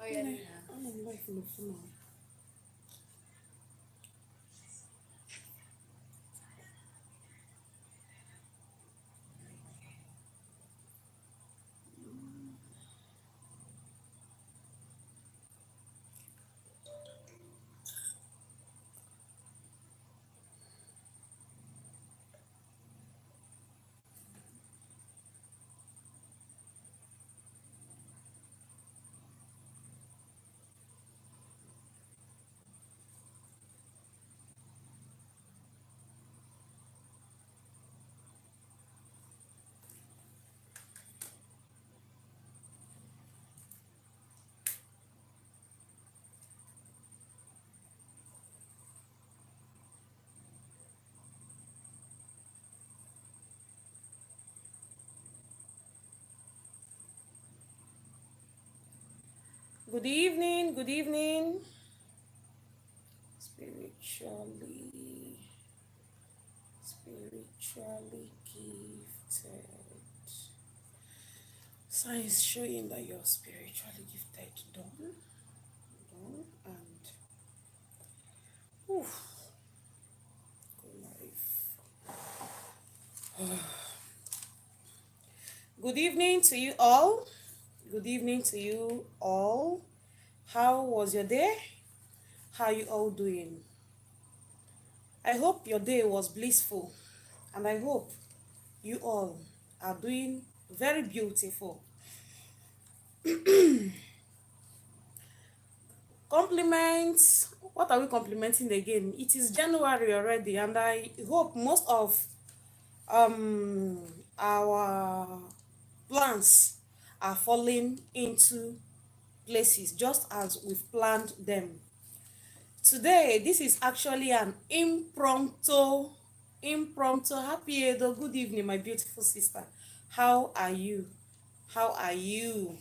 Anong life mo na? Good evening, good evening. Spiritually gifted. Signs showing that you're spiritually gifted. Done, and oof, good life. Good evening to you all. Good evening to you all. How was your day? How are you all doing? I hope your day was blissful, and I hope you all are doing very beautiful. Compliments. What are we complimenting again? It is January already, and I hope most of um our plans are falling into places just as we've planned them. Today, this is actually an impromptu happy Edo. Good evening, my beautiful sister. How are you? How are you?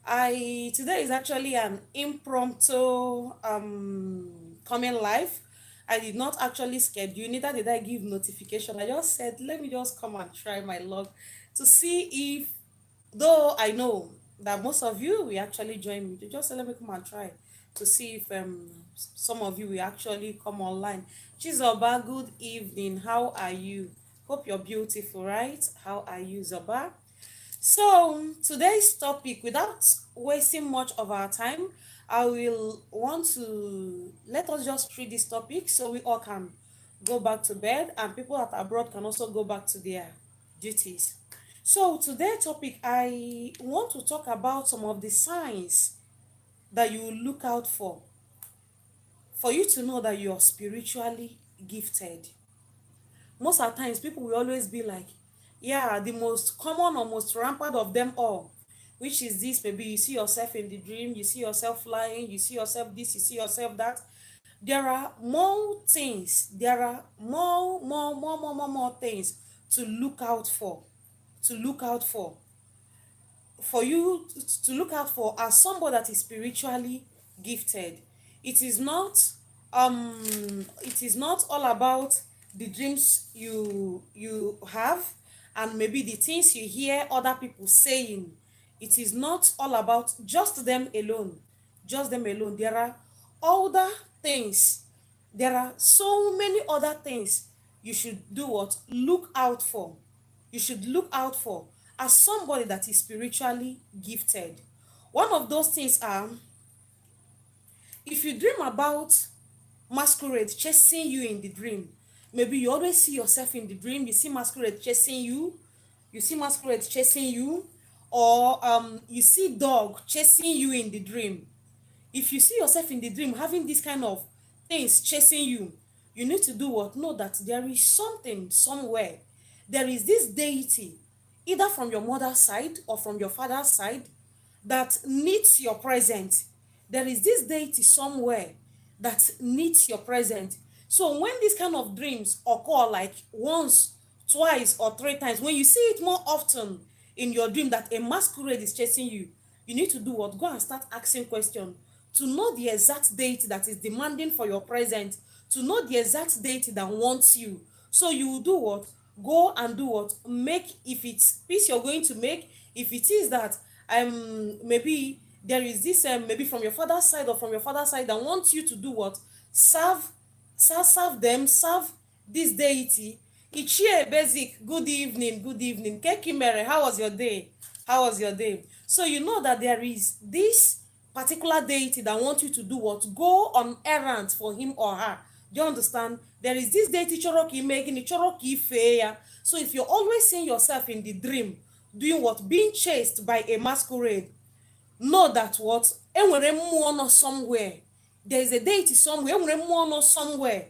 Today is actually an impromptu coming live. I did not actually schedule, neither did I give notification. I just said, let me just come and try my luck to see if, though I know that most of you will actually join me, to just say, let me come and try to see if some of you will actually come online. Chizoba, good evening. How are you? Hope you're beautiful, right? How are you, Zoba? So today's topic, without wasting much of our time, I will want to let us just treat this topic so we all can go back to bed and people that are abroad can also go back to their duties. So today's topic, I want to talk about some of the signs that you look out for you to know that you're spiritually gifted. Most of the times people will always be like, yeah, the most common or most rampant of them all, which is this: maybe you see yourself in the dream, you see yourself flying, you see yourself this, you see yourself that. There are more things, there are more things to look out for you to look out for as somebody that is spiritually gifted. It is not all about the dreams you have and maybe the things you hear other people saying. It is not all about just them alone. There are other things. There are so many other things you should do what? Look out for. You should look out for as somebody that is spiritually gifted. One of those things are, if you dream about masquerade chasing you in the dream, maybe you always see yourself in the dream, you see masquerade chasing you, or you see dog chasing you in the dream. If you see yourself in the dream having this kind of things chasing you, you need to do what? Know that there is something somewhere. There is this deity, either from your mother's side or from your father's side, that needs your presence. There is this deity somewhere that needs your presence. So when these kind of dreams occur like once, twice, or three times, when you see it more often in your dream that a masquerade is chasing you, you need to do what? Go and start asking questions to know the exact deity that is demanding for your presence, to know the exact deity that wants you. So you will do what? Go and do what? Make, if it's peace you're going to make, if it is that maybe there is this maybe from your father's side or from your father's side that wants you to do what? Serve them, serve this deity. Ichie basic, good evening, good evening. Kekimere, how was your day? How was your day? So you know that there is this particular deity that wants you to do what? Go on errands for him or her. Do you understand? There is this deity choroki making choroki feya. So if you're always seeing yourself in the dream, doing what? Being chased by a masquerade, know that what? Enwere mmụọ nọ somewhere. There is a deity somewhere. Enwere mmụọ nọ somewhere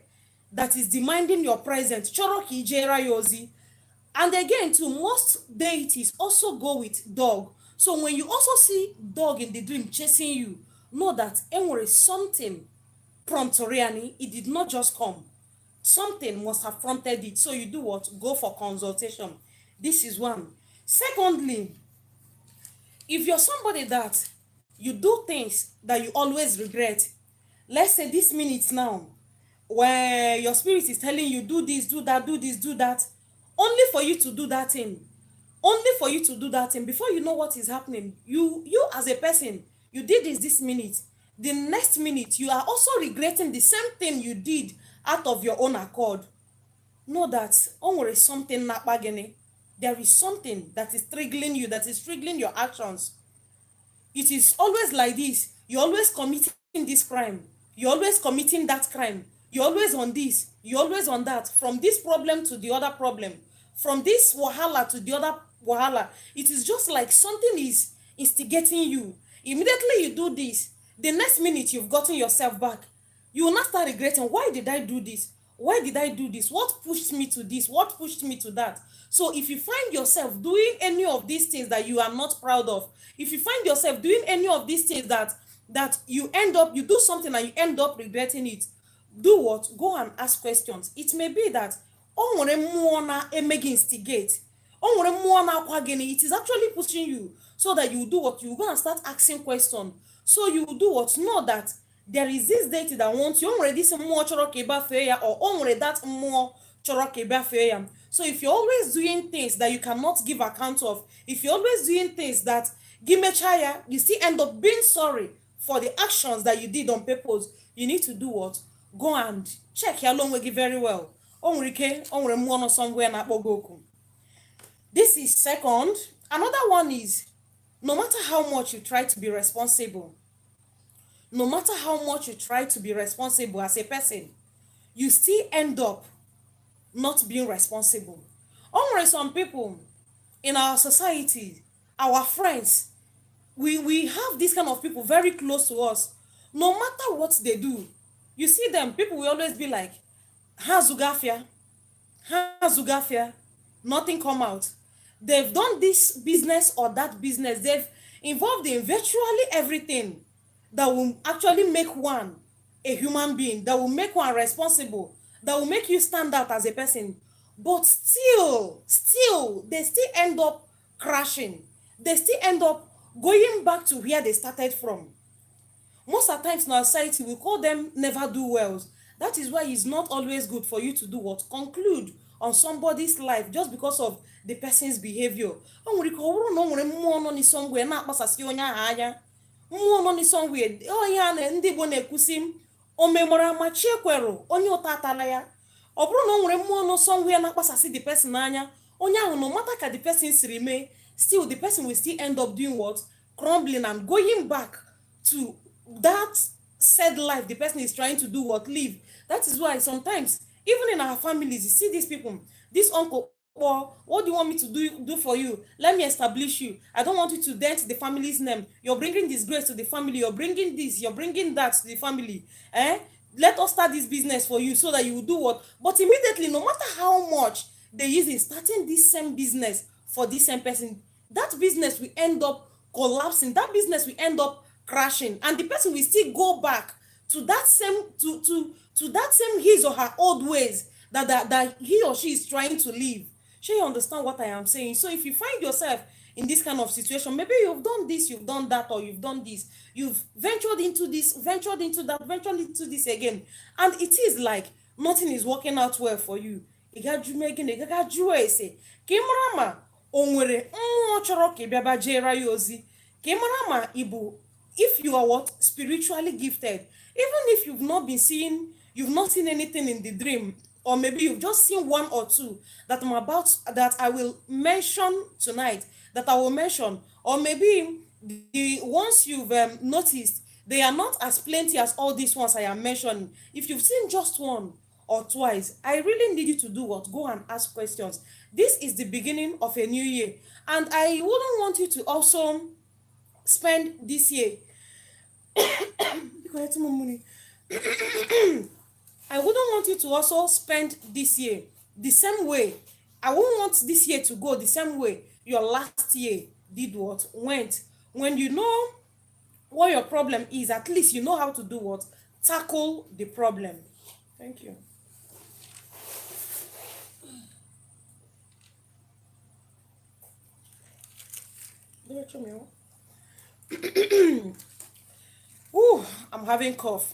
that is demanding your presence. Chọrọ ka ijera ya ozi. And again, too, most deities also go with dog. So when you also see dog in the dream chasing you, know that enwere something promptorially, it did not just come. Something must have prompted it. So you do what? Go for consultation. This is one. Secondly, if you're somebody that you do things that you always regret, let's say this minute now, where your spirit is telling you do this, do that, do this, do that, only for you to do that thing, only for you to do that thing, before you know what is happening, you as a person, you did this minute, the next minute you are also regretting the same thing you did out of your own accord. Know that onwere something nakpa gini. There is something that is triggering you, that is triggering your actions. It is always like this. You're always committing this crime, you're always committing that crime, you're always on this, you're always on that, from this problem to the other problem, from this wahala to the other wahala. It is just like something is instigating you. Immediately you do this, the next minute you've gotten yourself back, you will not start regretting, why did I do this? Why did I do this? What pushed me to this? What pushed me to that? So if you find yourself doing any of these things that you are not proud of, if you find yourself doing any of these things that you end up, you do something and you end up regretting it, do what? Go and ask questions. It may be that o nwere mmụọ na emegi instigate, o nwere mmụọ na akwa gini, it is actually pushing you, so that you do what? You go and start asking questions. So you do what? Know that there is this deity that wants you. O nwere this mmụọ chọrọ ka ịgbafee ya, or o nwere that mmụọ chọrọ ka ịgbafee ya. So if you're always doing things that you cannot give account of, if you're always doing things that gimechaya, you still end up being sorry for the actions that you did on purpose, you need to do what? Go and check your long way very well. Somewhere na akpọ. This is second. Another one is, no matter how much you try to be responsible, no matter how much you try to be responsible as a person, you still end up not being responsible. Some people in our society, our friends, we have this kind of people very close to us. No matter what they do, you see them, people will always be like, ha zugafia, nothing come out. They've done this business or that business, they've involved in virtually everything that will actually make one a human being, that will make one responsible, that will make you stand out as a person. But still, they still end up crashing. They still end up going back to where they started from. Most of the times in our society, we call them never do wells. That is why it's not always good for you to do what? Conclude on somebody's life just because of the person's behavior. Mmụọ nọ ni somewhere na-akpasasị onye ahụ anya. Mmụọ nọ ni somewhere, onye a ndị Igbo na-ekwusi o memora ma chi ekwero onye ụta atala ya. Ọ bụrụ na o nwere mmụọ nọ somewhere na-akpasasị the person anya, onye ahụ, no matter ka the person siri mee, still the person will still end up doing what? Crumbling and going back to that said life the person is trying to do what? Live. That is why sometimes, even in our families, you see these people, this uncle, or what do you want me to do for you? Let me establish you. I don't want you to dent the family's name. You're bringing disgrace to the family. You're bringing this. You're bringing that to the family. Let us start this business for you so that you will do what? But immediately, no matter how much they use in starting this same business for this same person, that business will end up collapsing. That business will end up crashing, and the person will still go back to that same to that same his or her old ways that he or she is trying to live. Sure, you understand what I am saying? So if you find yourself in this kind of situation, maybe you've done this, you've done that, or you've done this, you've ventured into this, ventured into that, ventured into this again, and it is like nothing is working out well for you. Onwere mmụọ chọrọ ka ị bịaba jere ya ozi, ka ị mara ma ịbụ if you are what spiritually gifted, even if you've not seen anything in the dream, or maybe you've just seen one or two that I will mention tonight, that I will mention, or maybe the ones you've noticed, they are not as plenty as all these ones I am mentioning. If you've seen just one or twice, I really need you to do what? Go and ask questions. This is the beginning of a new year, and I wouldn't want you to also spend this year collect more money. I wouldn't want you to also spend this year the same way. I wouldn't want this year to go the same way your last year did what? Went. When you know what your problem is, at least you know how to do what? Tackle the problem. Thank you. Ooh, I'm having cough.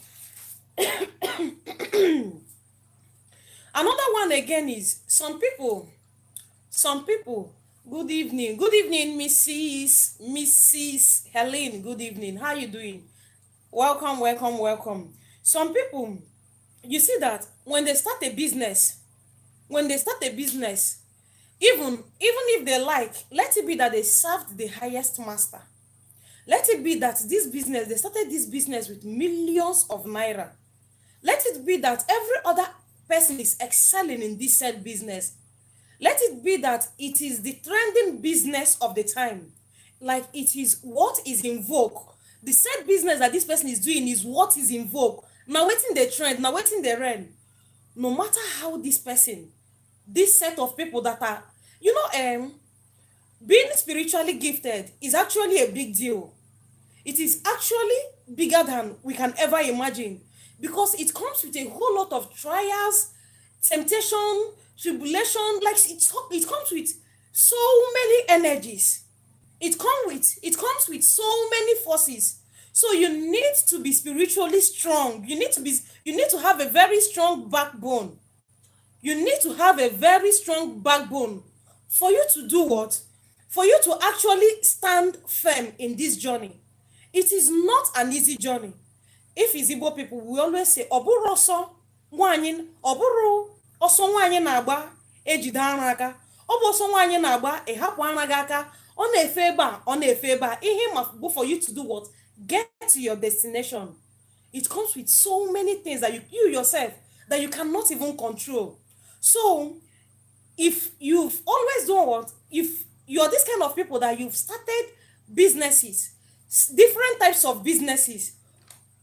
Another one again is some people, good evening. Good evening, Mrs. Helen. Good evening. How you doing? Welcome, welcome, welcome. Some people, you see that when they start a business, even if they like, let it be that they served the highest master. Let it be that they started this business with millions of naira. Let it be that every other person is excelling in this said business. Let it be that it is the trending business of the time. Like it is what is in vogue. The said business that this person is doing is what is in vogue. Now waiting the trend, now waiting the trend. No matter how this set of people that are, being spiritually gifted is actually a big deal. It is actually bigger than we can ever imagine, because it comes with a whole lot of trials, temptation, tribulation. Like it comes with so many energies. It comes with so many forces. So you need to be spiritually strong. You need to have a very strong backbone. You need to have a very strong backbone for you to do what? For you to actually stand firm in this journey. It is not an easy journey. If it's Igbo people, we always say, Oburu ọsọ nwaanyị, oburu ọsọ nwaanyị na-agba ejide ara aka. Ọ bụ ọsọ nwaanyị na-agba ehapụ ara gị aka. Ọ na-efe ebe a, ọ na-efe ebe a. Ihe ma bụ for you to do what? Get to your destination. It comes with so many things that you yourself that you cannot even control. So, if you've always done what? If you're this kind of people that you've started businesses, different types of businesses,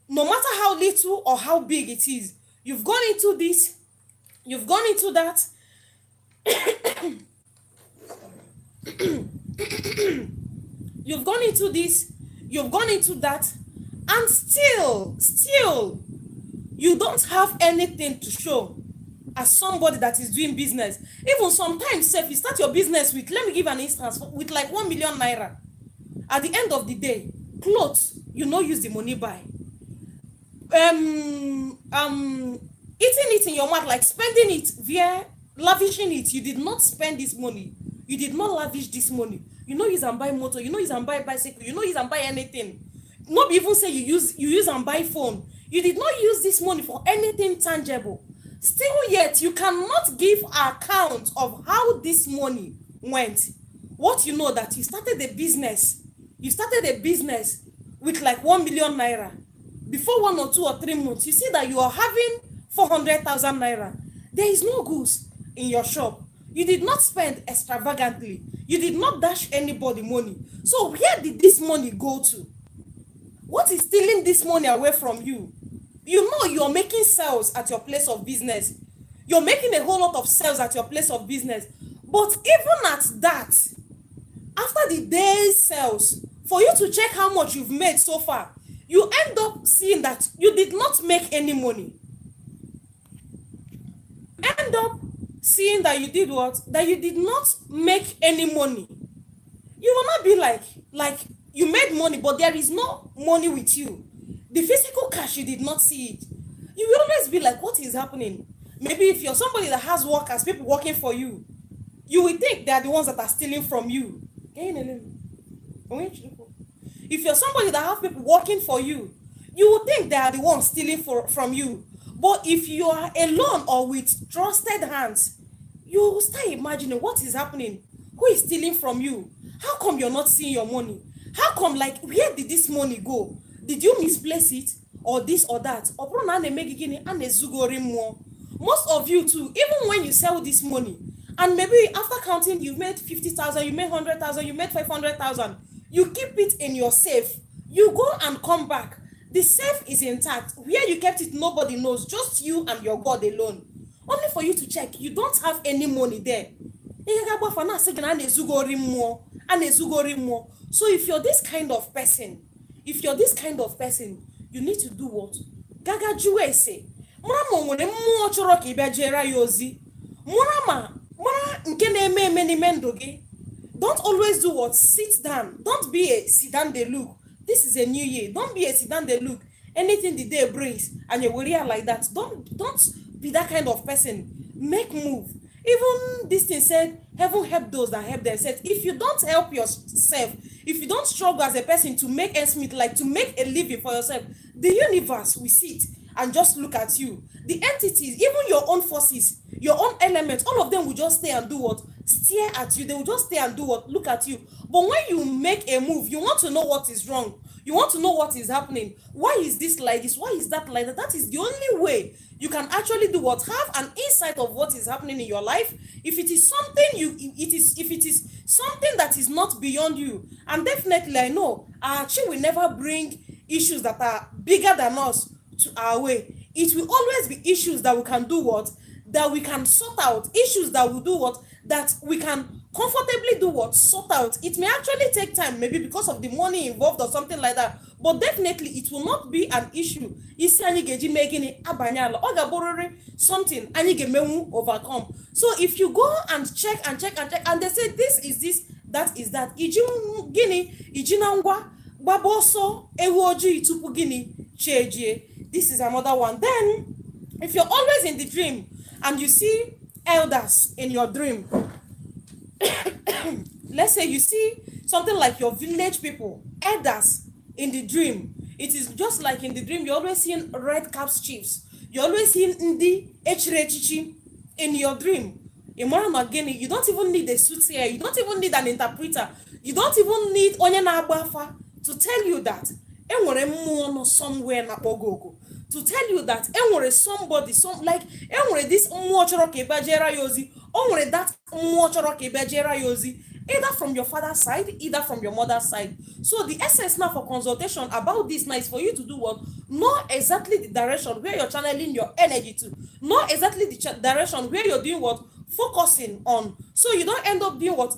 no matter how little or how big it is, you've gone into this, you've gone into that, you've gone into this, you've gone into that, and still, you don't have anything to show as somebody that is doing business. Even sometimes, if you start your business with, let me give an instance, with like 1 million naira. At the end of the day, clothes, you no use the money buy. Eating it in your mouth, like spending it via lavishing it, you did not spend this money. You did not lavish this money. You know use and buy motor, you know use and buy bicycle, you know use and buy anything. Not even say you use and buy phone. You did not use this money for anything tangible. Still yet, you cannot give account of how this money went. What you know that you started a business with like 1 million naira. Before 1 or 2 or 3 months, you see that you are having 400,000 naira. There is no goods in your shop. You did not spend extravagantly. You did not dash anybody money. So where did this money go to? What is stealing this money away from you? You know you're making sales at your place of business. You're making a whole lot of sales at your place of business. But even at that, after the day's sales, for you to check how much you've made so far, you end up seeing that you did not make any money. End up seeing that you did what? That you did not make any money. You will not be like you made money, but there is no money with you. The physical cash, you did not see it. You will always be like, what is happening? Maybe if you're somebody that has workers, people working for you, you will think they are the ones that are stealing from you. You If you're somebody that have people working for you, you would think they are the ones stealing from you. But if you are alone or with trusted hands, you will start imagining what is happening. Who is stealing from you? How come you're not seeing your money? How come, like, where did this money go? Did you misplace it, or this or that? Most of you too, even when you sell this money, and maybe after counting, you made 50,000, you made 100,000, you made 500,000, you keep it in your safe. You go and come back, the safe is intact. Where you kept it, nobody knows, just you and your God alone. Only for you to check, you don't have any money there. So if you're this kind of person, you need to do what? Gaga juwe se. Mura nwere mmụọ chọrọ ka ịbịa jere ya ozi. Mura nke na-eme eme n'ime ndụ gị. Don't always do what? Sit down. Don't be a sit down dey look. This is a new year. Don't be a sit down dey look. Anything the day brings and you worry like that. Don't be that kind of person. Make move. Even this thing said, heaven help those that help themselves. If you don't help yourself, if you don't struggle as a person to make ends meet, like to make a living for yourself, the universe will sit and just look at you. The entities, even your own forces, your own elements, all of them will just stay and do what? Stare at you. They will just stay and do what? Look at you. But when you make a move, you want to know what is wrong. You want to know what is happening. Why is this like this? Why is that like that? That is the only way you can actually do what? Have an insight of what is happening in your life. If it is something if it is something that is not beyond you, and definitely I know she will never bring issues that are bigger than us to our way. It will always be issues that we can do what? That we can sort out. Issues that will do what? That we can comfortably do what? Sort out. It may actually take time, maybe because of the money involved or something like that, but definitely it will not be an issue. Isi anyị ga-eji mee gịnị abanye ala, ọ ga-abụrịrị something anyị ga-emenwu overcome. So if you go and check and they say this is this, that is that, iji gịnị iji na ngwa gbaba ọsọ ewu ojii tupu gịnị chejie. This is another one. Then if you're always in the dream and you see elders in your dream, let's say you see something like your village people, elders in the dream, it is just like in the dream you're always seeing red caps chiefs, you're always seeing ndi echirechichi in your dream. You don't even need a soothsayer, you don't even need an interpreter, you don't even need onye na-agbafa to tell you that enwere mmụọ no somewhere na ogogo, to tell you that enwere somebody, enwere this mmụọ chọrọ ka ebe jere ya ozi, onwere that mmụọ chọrọ ka ebe jere ya ozi, either from your father's side, either from your mother's side. So the essence now for consultation about this now is for you to do what? Know exactly the direction where you're channeling your energy to. Know exactly the direction where you're doing what? Focusing on. So you don't end up doing what?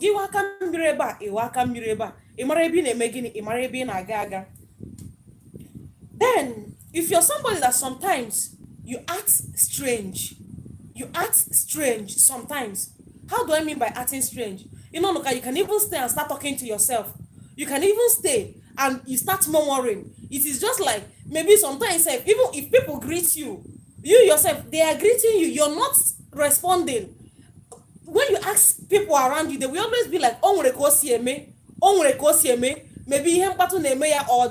Then, if you're somebody that sometimes you act strange sometimes. How do I mean by acting strange? You can even stay and start talking to yourself. You can even stay and you start murmuring. It is just like, maybe sometimes, even if people greet you, you yourself, they are greeting you, you're not responding. When you ask people around you, they will always be like, maybe him or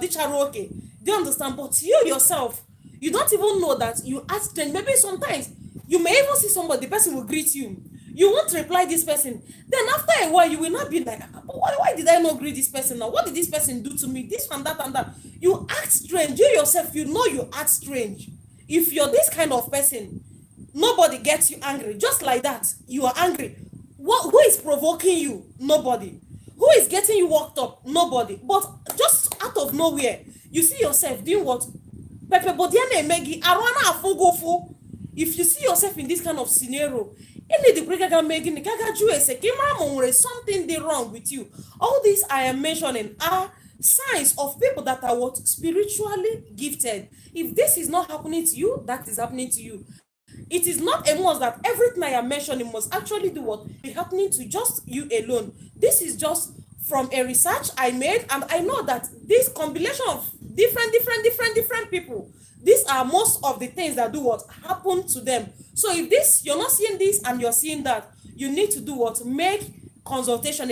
okay. Do you understand? But you yourself, you don't even know that you act strange. Maybe sometimes you may even see somebody, the person will greet you. You won't reply this person. Then after a while, you will not be like, why did I not greet this person now? What did this person do to me? This and that and that. You act strange. You yourself, you know you act strange. If you're this kind of person, nobody gets you angry. Just like that, you are angry. Who is provoking you? Nobody. Who is getting you worked up? Nobody. But just out of nowhere, you see yourself doing what? If you see yourself in this kind of scenario, something wrong with you. All these I am mentioning are signs of people that are what? Spiritually gifted. If this is not happening to you, that is happening to you. It is not a must that everything I am mentioning must actually do what? Be happening to just you alone. This is just from a research I made, and I know that this combination of different people, these are most of the things that do what? Happen to them. So if this, you're not seeing this and you're seeing that, you need to do what? Make consultation.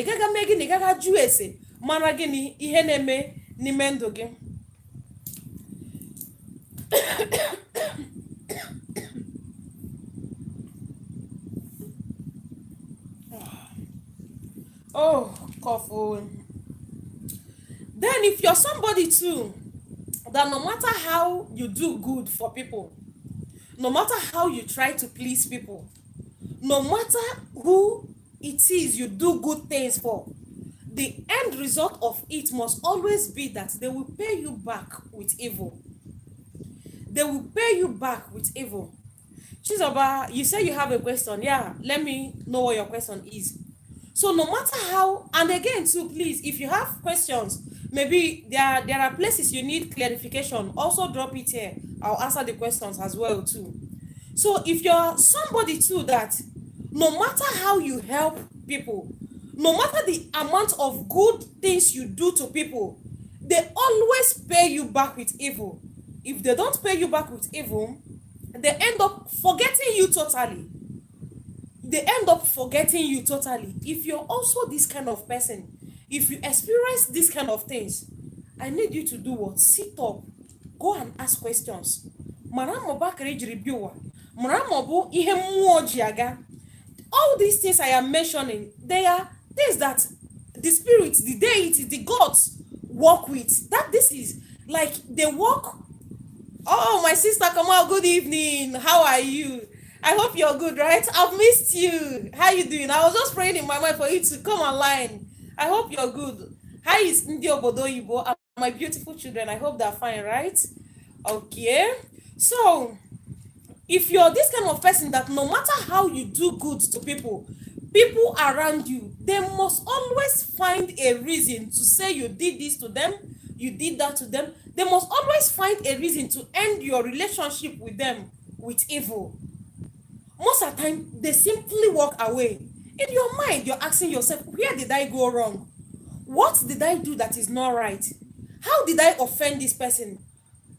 n'ime ndụ gị. Oh, cough. Oh. Then if you're somebody too that no matter how you do good for people, no matter how you try to please people, no matter who it is you do good things for, the end result of it must always be that they will pay you back with evil. They will pay you back with evil. Chizoba, you say you have a question. Yeah, let me know what your question is. So no matter how, and again too, please, if you have questions, maybe there are places you need clarification, also drop it here. I'll answer the questions as well too. So if you're somebody too that no matter how you help people, no matter the amount of good things you do to people, they always pay you back with evil. If they don't pay you back with evil, they end up forgetting you totally. They end up forgetting you totally. If you're also this kind of person, if you experience this kind of things, I need you to do what? Sit up, go and ask questions. Mara mo ba kere jiri bi ụwa, mara mo bụ ihe mmụọ ji aga. All these things I am mentioning, they are things that the spirit, the deity, the gods work with. That this is like they work. Oh, my sister Kamal, good evening. How are you? I hope you're good, right? I've missed you. How you doing? I was just praying in my mind for you to come online. I hope you're good. How is Ndio Bodoyibo and my beautiful children? I hope they're fine, right? Okay. So, if you're this kind of person that no matter how you do good to people, people around you, they must always find a reason to say you did this to them, you did that to them. They must always find a reason to end your relationship with them with evil. Most of the time, they simply walk away. In your mind, you're asking yourself, where did I go wrong? What did I do that is not right? How did I offend this person?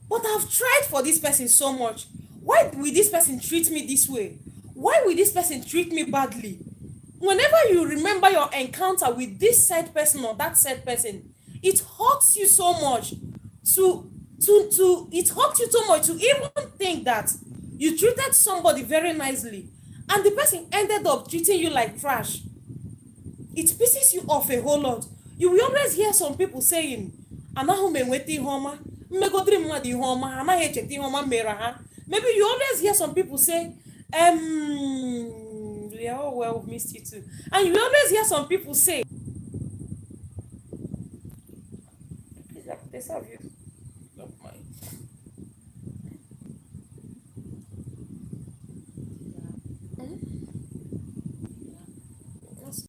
But I've tried for this person so much. Why will this person treat me this way? Why will this person treat me badly? Whenever you remember your encounter with this said person or that said person, it hurts you so much it hurts you so much to even think that you treated somebody very nicely and the person ended up treating you like trash. It pisses you off a whole lot. You will always hear some people saying, anaghị m enweta ihe ọma, mmegodiri mmadụ ihe ọma, anaghị echeta ihe ọma mere ha. Maybe you always hear some people say, yeah, oh well, we missed you too. And you always hear some people say, please, they serve you.